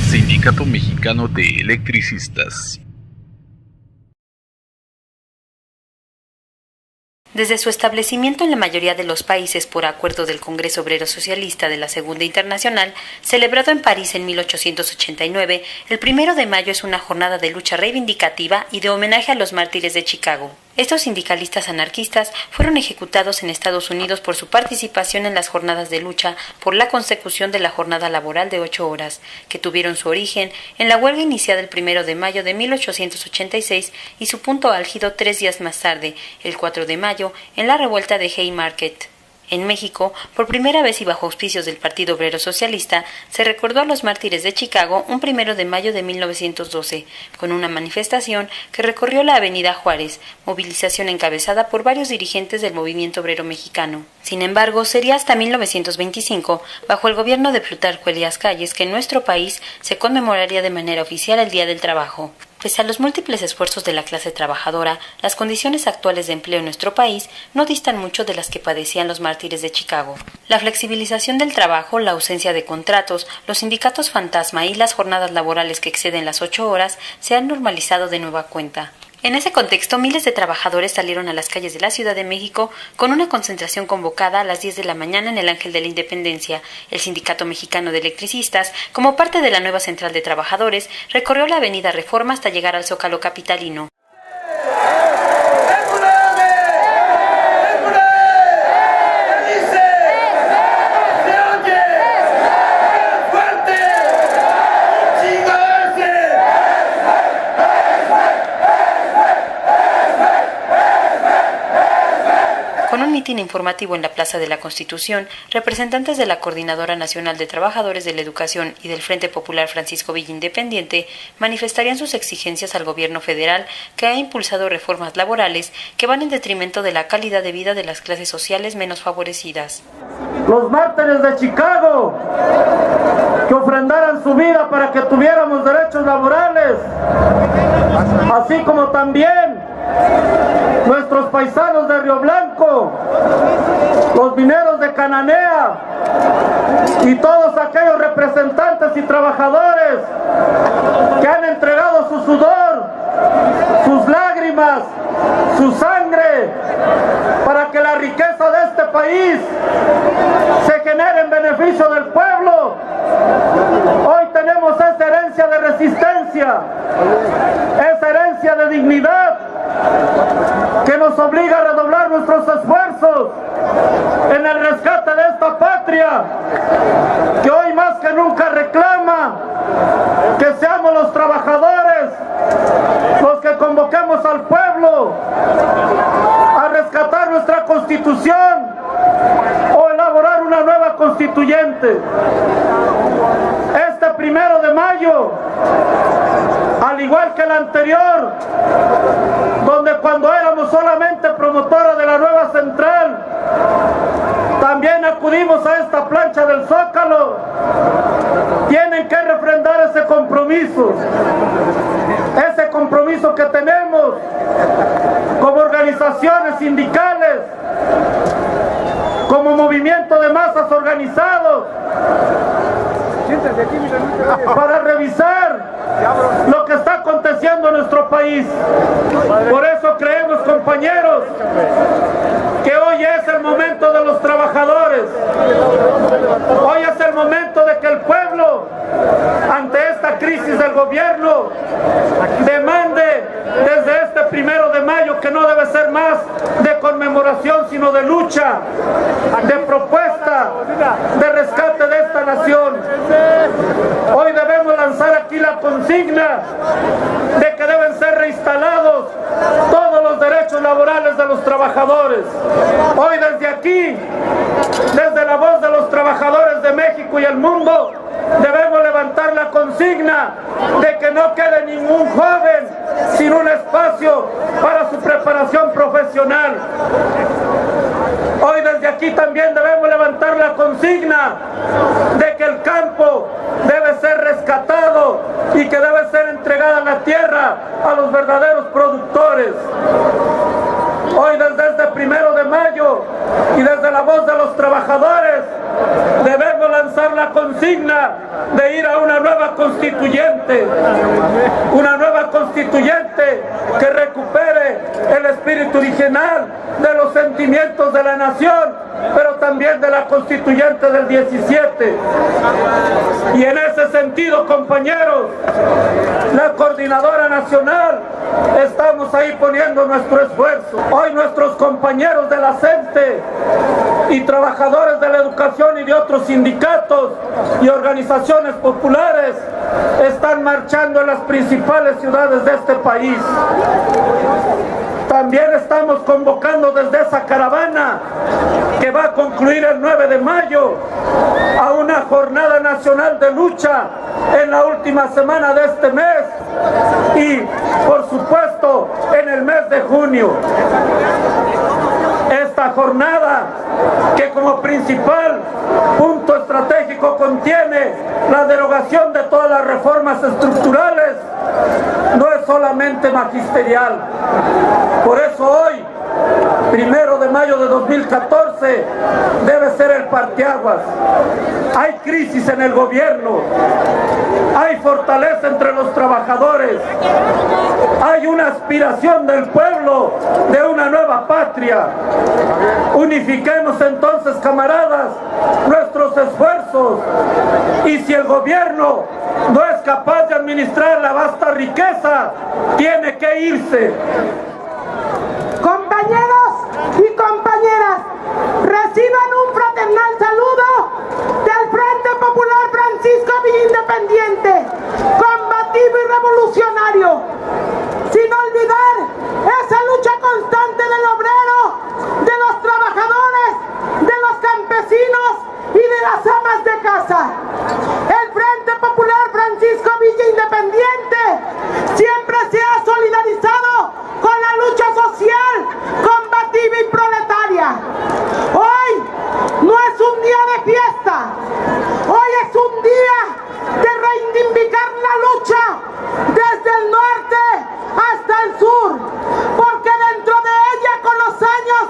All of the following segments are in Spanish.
Sindicato Mexicano de Electricistas. Desde su establecimiento en la mayoría de los países por acuerdo del Congreso Obrero Socialista de la Segunda Internacional, celebrado en París en 1889, el 1 de mayo es una jornada de lucha reivindicativa y de homenaje a los mártires de Chicago. Estos sindicalistas anarquistas fueron ejecutados en Estados Unidos por su participación en las jornadas de lucha por la consecución de la jornada laboral de 8 horas, que tuvieron su origen en la huelga iniciada el 1 de mayo de 1886 y su punto álgido 3 días más tarde, el 4 de mayo, en la revuelta de Haymarket. En México, por primera vez y bajo auspicios del Partido Obrero Socialista, se recordó a los mártires de Chicago un 1 de mayo de 1912, con una manifestación que recorrió la Avenida Juárez, movilización encabezada por varios dirigentes del movimiento obrero mexicano. Sin embargo, sería hasta 1925, bajo el gobierno de Plutarco Elías Calles, que en nuestro país se conmemoraría de manera oficial el Día del Trabajo. Pese a los múltiples esfuerzos de la clase trabajadora, las condiciones actuales de empleo en nuestro país no distan mucho de las que padecían los mártires de Chicago. La flexibilización del trabajo, la ausencia de contratos, los sindicatos fantasma y las jornadas laborales que exceden las 8 horas se han normalizado de nueva cuenta. En ese contexto, miles de trabajadores salieron a las calles de la Ciudad de México con una concentración convocada a las 10 de la mañana en el Ángel de la Independencia. El Sindicato Mexicano de Electricistas, como parte de la nueva central de trabajadores, recorrió la Avenida Reforma hasta llegar al Zócalo capitalino. Con un mitin informativo en la Plaza de la Constitución, representantes de la Coordinadora Nacional de Trabajadores de la Educación y del Frente Popular Francisco Villa Independiente manifestarían sus exigencias al gobierno federal, que ha impulsado reformas laborales que van en detrimento de la calidad de vida de las clases sociales menos favorecidas. Los mártires de Chicago, que ofrendaran su vida para que tuviéramos derechos laborales, así como también nuestros paisanos de Río Blanco, los mineros de Cananea y todos aquellos representantes y trabajadores que han entregado su sudor, sus lágrimas, su sangre, para que la riqueza de este país se genere en beneficio del pueblo. Hoy tenemos esa herencia de resistencia, esa herencia de dignidad, que nos obliga a redoblar nuestros esfuerzos en el rescate de esta patria, que hoy más que nunca reclama que seamos los trabajadores los que convoquemos al pueblo a rescatar nuestra Constitución o elaborar una nueva constituyente. Este 1 de mayo, al igual que el anterior, donde cuando éramos solamente promotora de la nueva central, también acudimos a esta plancha del Zócalo, tienen que refrendar ese compromiso que tenemos como organizaciones sindicales, como movimiento de masas organizados, para revisar lo que está aconteciendo en nuestro país. Por eso creemos, compañeros, que hoy es el momento de los trabajadores. Hoy es el momento de que el pueblo, ante esta crisis del gobierno, demande desde este 1 de mayo, que no debe ser más de conmemoración, sino de lucha, de propuesta, de rescate de esta nación. Hoy debemos lanzar aquí la consigna de que deben ser reinstalados todos los derechos laborales de los trabajadores. Hoy desde aquí, desde la voz de los trabajadores de México y el mundo, debemos levantar la consigna de que no quede ningún joven sin un espacio para su preparación profesional. Hoy desde aquí también debemos levantar la consigna de que el campo debe ser rescatado y que debe ser entregada la tierra a los verdaderos productores. Hoy desde este 1 de mayo y desde la voz de los trabajadores debemos lanzar la consigna de ir a una nueva constituyente que recupere el espíritu original de los sentimientos de la nación, pero también de la constituyente del 17. Y en ese sentido, compañeros, la Coordinadora Nacional, estamos ahí poniendo nuestro esfuerzo. Hoy nuestros compañeros de la CENTE y trabajadores de la educación y de otros sindicatos y organizaciones populares están marchando en las principales ciudades de este país. También estamos convocando desde esa caravana, que va a concluir el 9 de mayo, a una jornada nacional de lucha en la última semana de este mes y, por supuesto, en el mes de junio. Esta jornada, que como principal punto estratégico contiene la derogación de todas las reformas estructurales, no es solamente magisterial. Por eso hoy, 1 de mayo de 2014, debe ser el parteaguas. Hay crisis en el gobierno, hay fortaleza entre los trabajadores, hay una aspiración del pueblo de una nueva patria. Unifiquemos entonces, camaradas, nuestros esfuerzos, y si el gobierno no es capaz de administrar la vasta riqueza, tiene que irse. Compañeros y compañeras, reciban un fraternal saludo del Frente Popular Francisco Villa Independiente, combativo y revolucionario, sin olvidar esa lucha constante del obrero, de los trabajadores, de los campesinos y de las amas de casa. El Frente Popular Francisco Villa Independiente siempre se ha solidarizado con la lucha social, combativa y proletaria. Hoy no es un día de fiesta, hoy es un día de reivindicar la lucha desde el norte hasta el sur, porque dentro de ella con los años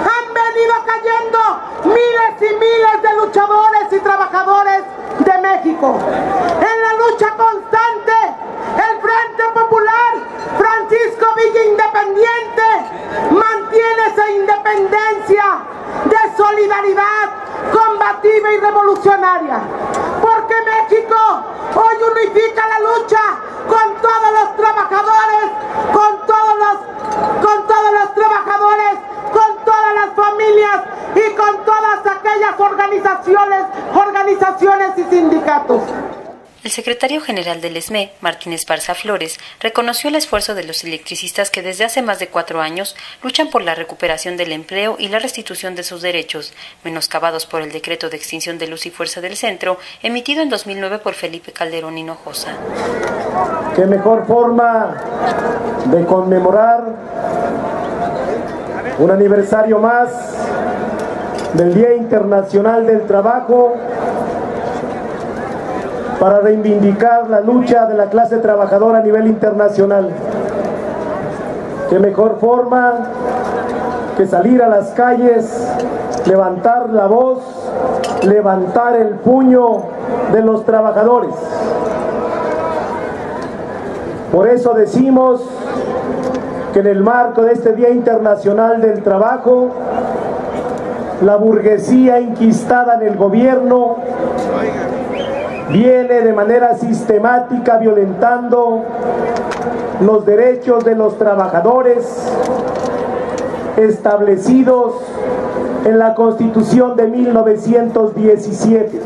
han venido cayendo miles y miles de luchadores y trabajadores de México. En la lucha constante, el Frente Popular Francisco Villa Independiente mantiene esa independencia de solidaridad combativa y revolucionaria, porque México hoy unifica la lucha con todos los trabajadores, con todos los trabajadores, con todas las familias y con todas aquellas organizaciones y sindicatos. El secretario general del ESME, Martín Esparza Flores, reconoció el esfuerzo de los electricistas que desde hace más de 4 años luchan por la recuperación del empleo y la restitución de sus derechos, menoscabados por el decreto de extinción de luz y fuerza del centro, emitido en 2009 por Felipe Calderón Hinojosa. ¿Qué mejor forma de conmemorar un aniversario más del Día Internacional del Trabajo para reivindicar la lucha de la clase trabajadora a nivel internacional? Qué mejor forma que salir a las calles, levantar la voz, levantar el puño de los trabajadores. Por eso decimos que en el marco de este Día Internacional del Trabajo, la burguesía enquistada en el gobierno viene de manera sistemática violentando los derechos de los trabajadores establecidos en la Constitución de 1917.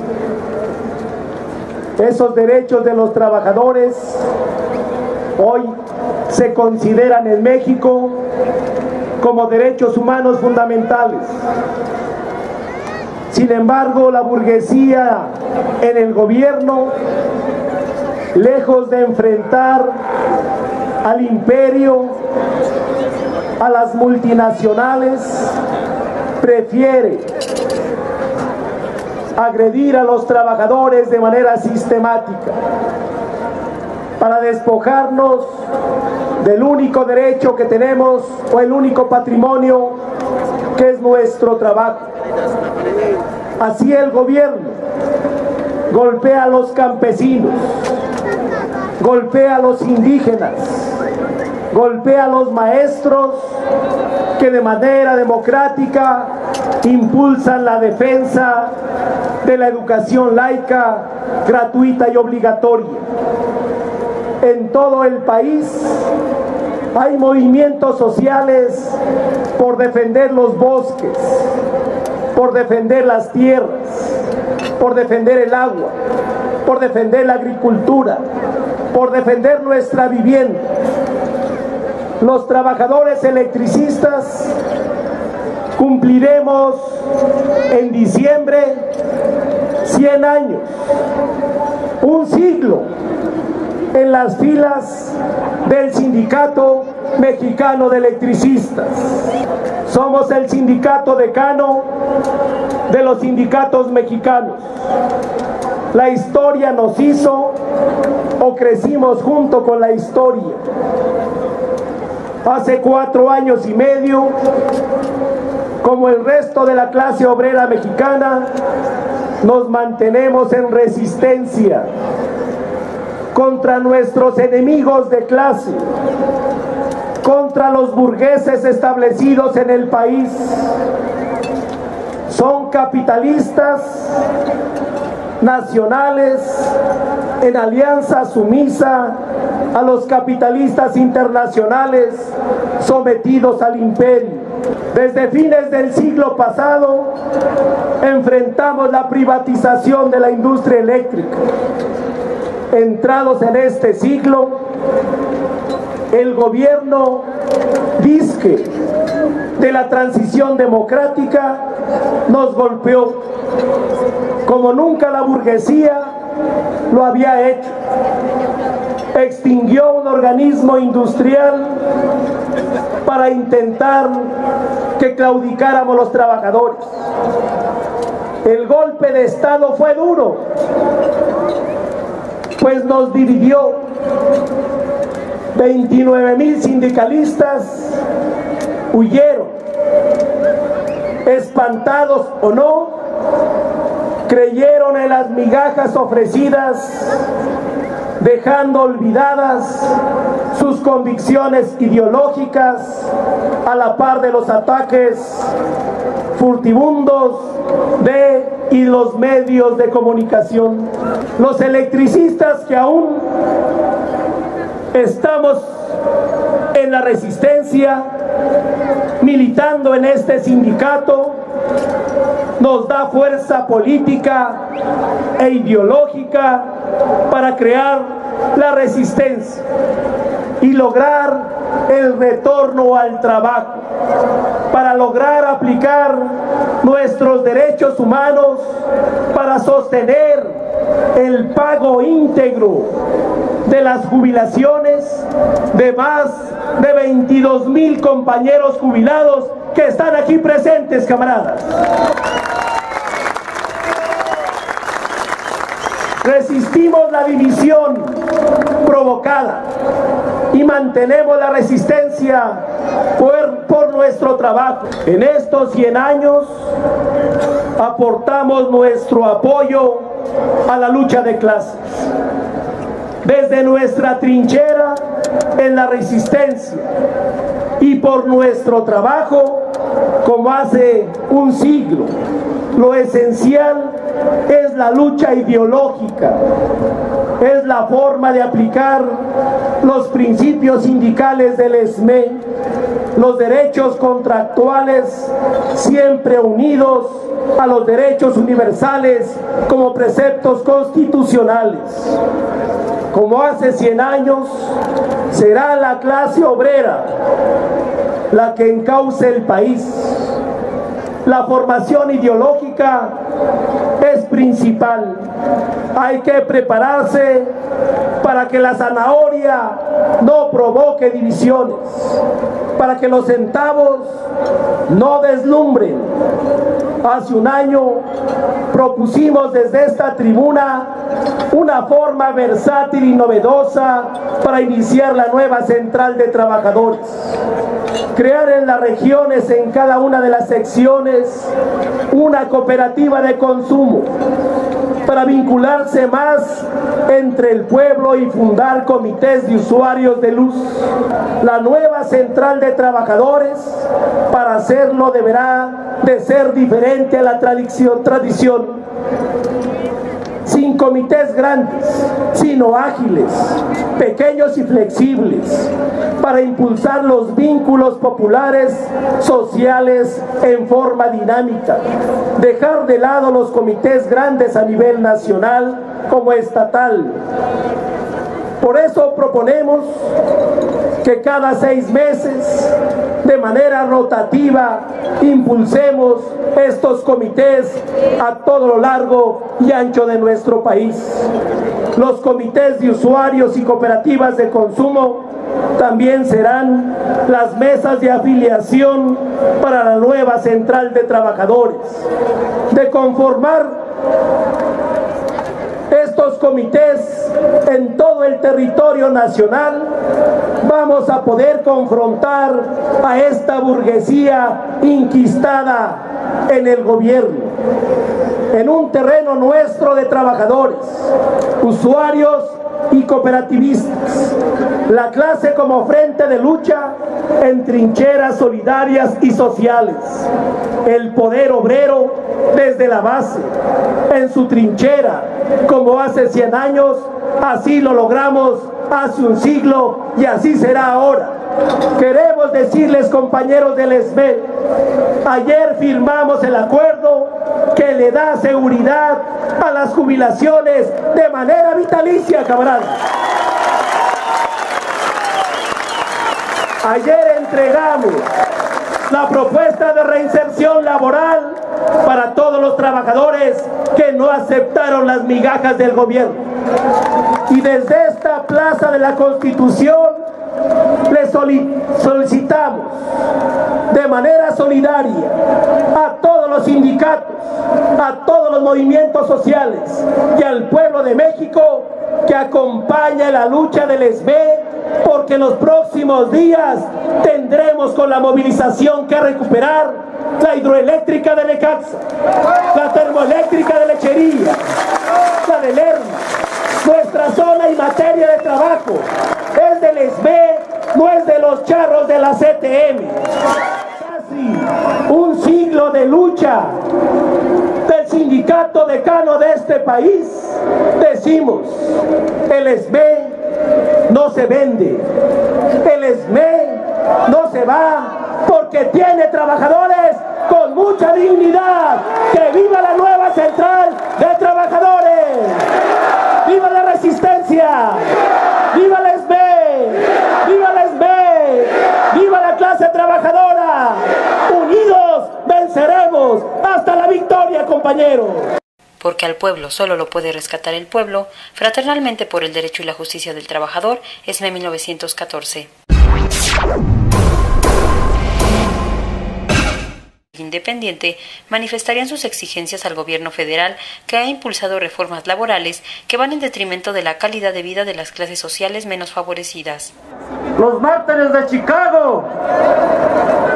Esos derechos de los trabajadores hoy se consideran en México como derechos humanos fundamentales. Sin embargo, la burguesía en el gobierno, lejos de enfrentar al imperio, a las multinacionales, prefiere agredir a los trabajadores de manera sistemática para despojarnos del único derecho que tenemos o el único patrimonio que es nuestro trabajo. Así el gobierno golpea a los campesinos, golpea a los indígenas, golpea a los maestros que de manera democrática impulsan la defensa de la educación laica, gratuita y obligatoria. En todo el país hay movimientos sociales por defender los bosques, por defender las tierras, por defender el agua, por defender la agricultura, por defender nuestra vivienda. Los trabajadores electricistas cumpliremos en diciembre 100 años, un siglo en las filas del Sindicato Mexicano de Electricistas. Somos el sindicato decano de los sindicatos mexicanos. La historia nos hizo o crecimos junto con la historia. Hace 4 años y medio, como el resto de la clase obrera mexicana, nos mantenemos en resistencia contra nuestros enemigos de clase, contra los burgueses establecidos en el país. Son capitalistas nacionales en alianza sumisa a los capitalistas internacionales sometidos al imperio. Desde fines del siglo pasado enfrentamos la privatización de la industria eléctrica. Entrados en este siglo, el gobierno disque de la transición democrática nos golpeó como nunca la burguesía lo había hecho. Extinguió un organismo industrial para intentar que claudicáramos los trabajadores. El golpe de Estado fue duro, pues nos dividió. 29,000 sindicalistas huyeron, espantados o no, creyeron en las migajas ofrecidas, dejando olvidadas sus convicciones ideológicas a la par de los ataques furtibundos y los medios de comunicación. Los electricistas que aún estamos en la resistencia, militando en este sindicato, nos da fuerza política e ideológica para crear la resistencia y lograr el retorno al trabajo, para lograr aplicar nuestros derechos humanos, para sostener el pago íntegro de las jubilaciones de más de 22,000 compañeros jubilados que están aquí presentes, camaradas. Resistimos la división provocada y mantenemos la resistencia por nuestro trabajo. En estos 100 años aportamos nuestro apoyo a la lucha de clases. Desde nuestra trinchera en la resistencia y por nuestro trabajo, como hace un siglo, lo esencial es la lucha ideológica, es la forma de aplicar los principios sindicales del SME, los derechos contractuales siempre unidos a los derechos universales como preceptos constitucionales. Como hace 100 años, será la clase obrera la que encauce el país. La formación ideológica es principal. Hay que prepararse para que la zanahoria no provoque divisiones, para que los centavos no deslumbren. Hace un año propusimos desde esta tribuna una forma versátil y novedosa para iniciar la nueva central de trabajadores. crear en las regiones, en cada una de las secciones, una cooperativa de consumo para vincularse más entre el pueblo y fundar comités de usuarios de luz. La nueva central de trabajadores, para hacerlo, deberá de ser diferente a la tradición. Sin comités grandes, sino ágiles, pequeños y flexibles, para impulsar los vínculos populares, sociales en forma dinámica. Dejar de lado los comités grandes a nivel nacional como estatal. Por eso proponemos que cada 6 meses, de manera rotativa, impulsemos estos comités a todo lo largo y ancho de nuestro país. Los comités de usuarios y cooperativas de consumo también serán las mesas de afiliación para la nueva central de trabajadores. De conformar estos comités en todo el territorio nacional, vamos a poder confrontar a esta burguesía inquistada en el gobierno, en un terreno nuestro de trabajadores, usuarios y cooperativistas, la clase como frente de lucha en trincheras solidarias y sociales, el poder obrero desde la base, en su trinchera, como hace 100 años, así lo logramos hace un siglo y así será ahora. Queremos decirles, compañeros del SME, ayer firmamos el acuerdo que le da seguridad a las jubilaciones de manera vitalicia, camaradas. Ayer entregamos la propuesta de reinserción laboral para todos los trabajadores que no aceptaron las migajas del gobierno. Y desde esta plaza de la Constitución les solicitamos de manera solidaria a todos los sindicatos, a todos los movimientos sociales y al pueblo de México que acompañe la lucha del SME, porque en los próximos días tendremos con la movilización que recuperar la hidroeléctrica de Necaxa, la termoeléctrica de Lechería, la de Lerma. Nuestra zona y materia de trabajo es del SME, no es de los charros de la CTM. Casi un siglo de lucha del sindicato decano de este país, decimos, el SME no se vende, el SME no se va, porque tiene trabajadores con mucha dignidad. ¡Que viva la nueva central de trabajadores! ¡Viva la resistencia! ¡Viva el SME! ¡Viva el SME! ¡Viva la clase trabajadora! ¡Unidos venceremos! ¡Hasta la victoria, compañeros! Porque al pueblo solo lo puede rescatar el pueblo, fraternalmente por el derecho y la justicia del trabajador, SME 1914. Independiente manifestarían sus exigencias al gobierno federal, que ha impulsado reformas laborales que van en detrimento de la calidad de vida de las clases sociales menos favorecidas. Los mártires de Chicago,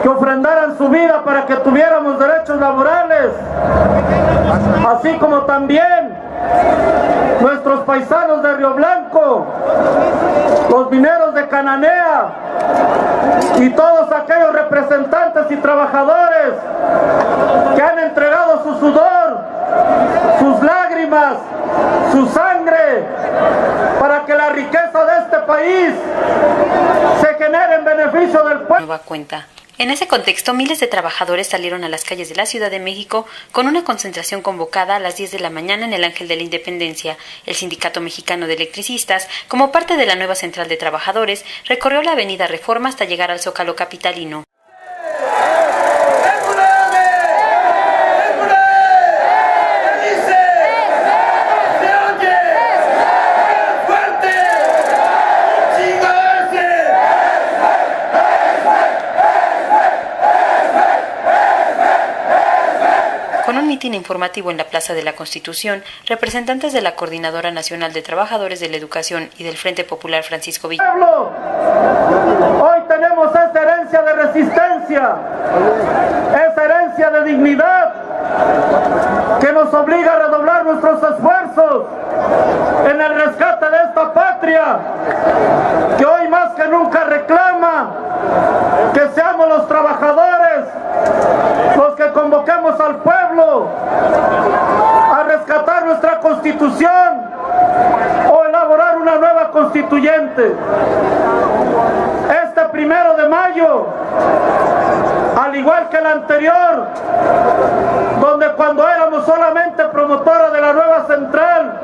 que ofrendaran su vida para que tuviéramos derechos laborales, así como también nuestros paisanos de Río Blanco, los mineros de Cananea y todos aquellos representantes y trabajadores que han entregado su sudor, sus lágrimas, su sangre, para que la riqueza de este país se genere en beneficio del pueblo. Nueva cuenta. En ese contexto, miles de trabajadores salieron a las calles de la Ciudad de México con una concentración convocada a las 10 de la mañana en el Ángel de la Independencia. El Sindicato Mexicano de Electricistas, como parte de la nueva central de trabajadores, recorrió la avenida Reforma hasta llegar al Zócalo capitalino. Con un mitin informativo en la Plaza de la Constitución, representantes de la Coordinadora Nacional de Trabajadores de la Educación y del Frente Popular Francisco Villa. Hoy tenemos tenemos esta herencia de resistencia, esa herencia de dignidad que nos obliga a redoblar nuestros esfuerzos en el rescate de esta patria, que hoy más que nunca reclama que seamos los trabajadores los que convoquemos al pueblo a rescatar nuestra Constitución o elaborar una nueva constituyente. Este 1 de mayo, al igual que el anterior, donde cuando éramos solamente promotora de la nueva central.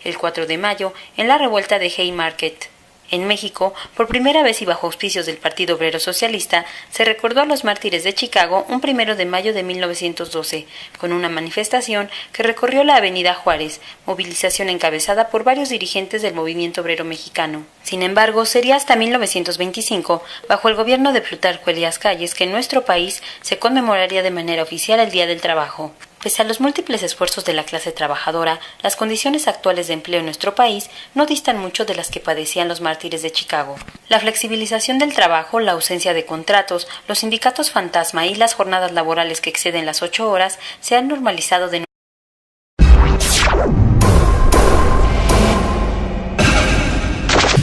El 4 de mayo, en la revuelta de Haymarket, en México, por primera vez y bajo auspicios del Partido Obrero Socialista, se recordó a los mártires de Chicago un 1 de mayo de 1912, con una manifestación que recorrió la Avenida Juárez, movilización encabezada por varios dirigentes del movimiento obrero mexicano. Sin embargo, sería hasta 1925, bajo el gobierno de Plutarco Elías Calles, que en nuestro país se conmemoraría de manera oficial el Día del Trabajo. Pese a los múltiples esfuerzos de la clase trabajadora, las condiciones actuales de empleo en nuestro país no distan mucho de las que padecían los mártires de Chicago. La flexibilización del trabajo, la ausencia de contratos, los sindicatos fantasma y las jornadas laborales que exceden las 8 horas se han normalizado de nuevo.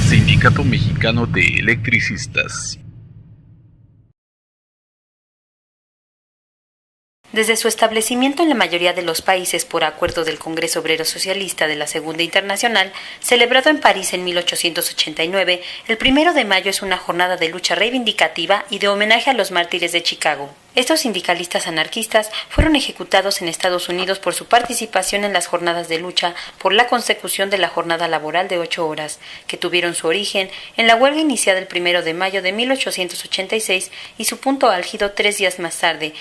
Sindicato Mexicano de Electricistas. Desde su establecimiento en la mayoría de los países por acuerdo del Congreso Obrero Socialista de la Segunda Internacional, celebrado en París en 1889, el 1 de mayo es una jornada de lucha reivindicativa y de homenaje a los mártires de Chicago. Estos sindicalistas anarquistas fueron ejecutados en Estados Unidos por su participación en las jornadas de lucha por la consecución de la jornada laboral de 8 horas, que tuvieron su origen en la huelga iniciada el 1 de mayo de 1886 y su punto álgido 3 días más tarde,